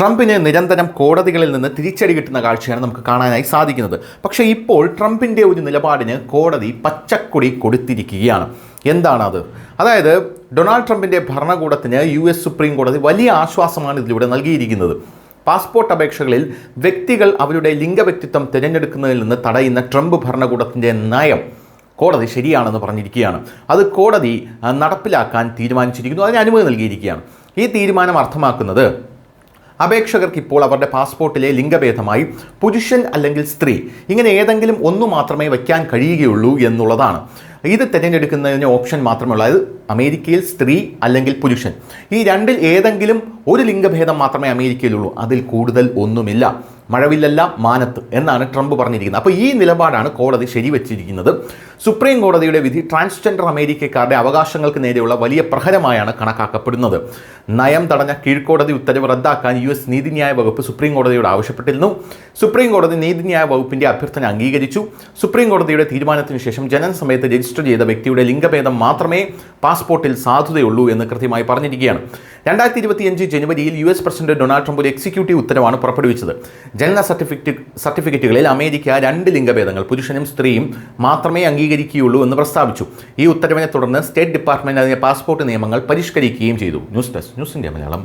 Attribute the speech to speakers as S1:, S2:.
S1: ട്രംപിന് നിരന്തരം കോടതികളിൽ നിന്ന് തിരിച്ചടി കിട്ടുന്ന കാഴ്ചയാണ് നമുക്ക് കാണാനായി സാധിക്കുന്നത്. പക്ഷേ ഇപ്പോൾ ട്രംപിൻ്റെ ഒരു നിലപാടിന് കോടതി പച്ചക്കൊടി കൊടുത്തിരിക്കുകയാണ്. എന്താണത്? അതായത് ഡൊണാൾഡ് ട്രംപിൻ്റെ ഭരണകൂടത്തിന് US സുപ്രീം കോടതി വലിയ ആശ്വാസമാണ് ഇതിലൂടെ നൽകിയിരിക്കുന്നത്. പാസ്പോർട്ട് അപേക്ഷകളിൽ വ്യക്തികൾ അവരുടെ ലിംഗവ്യക്തിത്വം തിരഞ്ഞെടുക്കുന്നതിൽ നിന്ന് തടയുന്ന ട്രംപ് ഭരണകൂടത്തിൻ്റെ നയം കോടതി ശരിയാണെന്ന് പറഞ്ഞിരിക്കുകയാണ്. അത് കോടതി നടപ്പിലാക്കാൻ തീരുമാനിച്ചിരിക്കുന്നു, അതിന് അനുമതി നൽകിയിരിക്കുകയാണ്. ഈ തീരുമാനം അർത്ഥമാക്കുന്നത് അപേക്ഷകർക്ക് ഇപ്പോൾ അവരുടെ പാസ്പോർട്ടിലെ ലിംഗഭേദമായി പുരുഷൻ അല്ലെങ്കിൽ സ്ത്രീ ഇങ്ങനെ ഏതെങ്കിലും ഒന്ന് മാത്രമേ വയ്ക്കാൻ കഴിയുകയുള്ളൂ എന്നുള്ളതാണ്. ഇത് തിരഞ്ഞെടുക്കുന്നതിന് ഓപ്ഷൻ മാത്രമേ ഉള്ളൂ. അതായത് അമേരിക്കയിൽ സ്ത്രീ അല്ലെങ്കിൽ പുരുഷൻ, ഈ രണ്ടിൽ ഏതെങ്കിലും ഒരു ലിംഗഭേദം മാത്രമേ അമേരിക്കയിലുള്ളൂ, അതിൽ കൂടുതൽ ഒന്നുമില്ല. മഴവില്ലല്ല മാനത്ത് എന്നാണ് ട്രംപ് പറഞ്ഞിരിക്കുന്നത്. അപ്പോൾ ഈ നിലപാടാണ് കോടതി ശരിവച്ചിരിക്കുന്നത്. സുപ്രീം കോടതിയുടെ വിധി ട്രാൻസ്ജെൻഡർ അമേരിക്കക്കാരുടെ അവകാശങ്ങൾക്ക് നേരെയുള്ള വലിയ പ്രഹരമായാണ് കണക്കാക്കപ്പെടുന്നത്. നയം തടഞ്ഞ കീഴ്ക്കോടതി ഉത്തരവ് റദ്ദാക്കാൻ US നീതിന്യായ വകുപ്പ് സുപ്രീം കോടതിയോട് ആവശ്യപ്പെട്ടിരുന്നു. സുപ്രീം കോടതി നീതിന്യായ വകുപ്പിൻ്റെ അഭ്യർത്ഥന അംഗീകരിച്ചു. സുപ്രീം കോടതിയുടെ തീരുമാനത്തിന് ശേഷം ജനനസമയത്ത് രജിസ്റ്റർ ചെയ്ത വ്യക്തിയുടെ ലിംഗഭേദം മാത്രമേ പാസ്പോർട്ടിൽ സാധുതയുള്ളൂ എന്ന് കൃത്യമായി പറഞ്ഞിരിക്കുകയാണ്. 2025 ജനുവരിയിൽ US പ്രസിഡന്റ് ഡൊണാൾഡ് ട്രംപ് ഒരു എക്സിക്യൂട്ടീവ് ഉത്തരവാണ് പുറപ്പെടുവിച്ചത്. ജനന സർട്ടിഫിക്കറ്റുകളിൽ അമേരിക്ക 2 ലിംഗഭേദങ്ങൾ പുരുഷനും സ്ത്രീയും മാത്രമേ അംഗീകരിക്കുകയുള്ളൂ എന്ന് പ്രസ്താവിച്ചു. ഈ ഉത്തരവിനെ തുടർന്ന് സ്റ്റേറ്റ് ഡിപ്പാർട്ട്മെന്റ് അതിന്റെ പാസ്പോർട്ട് നിയമങ്ങൾ പരിഷ്കരിക്കുകയും ചെയ്തു. News desk news India Malayalam.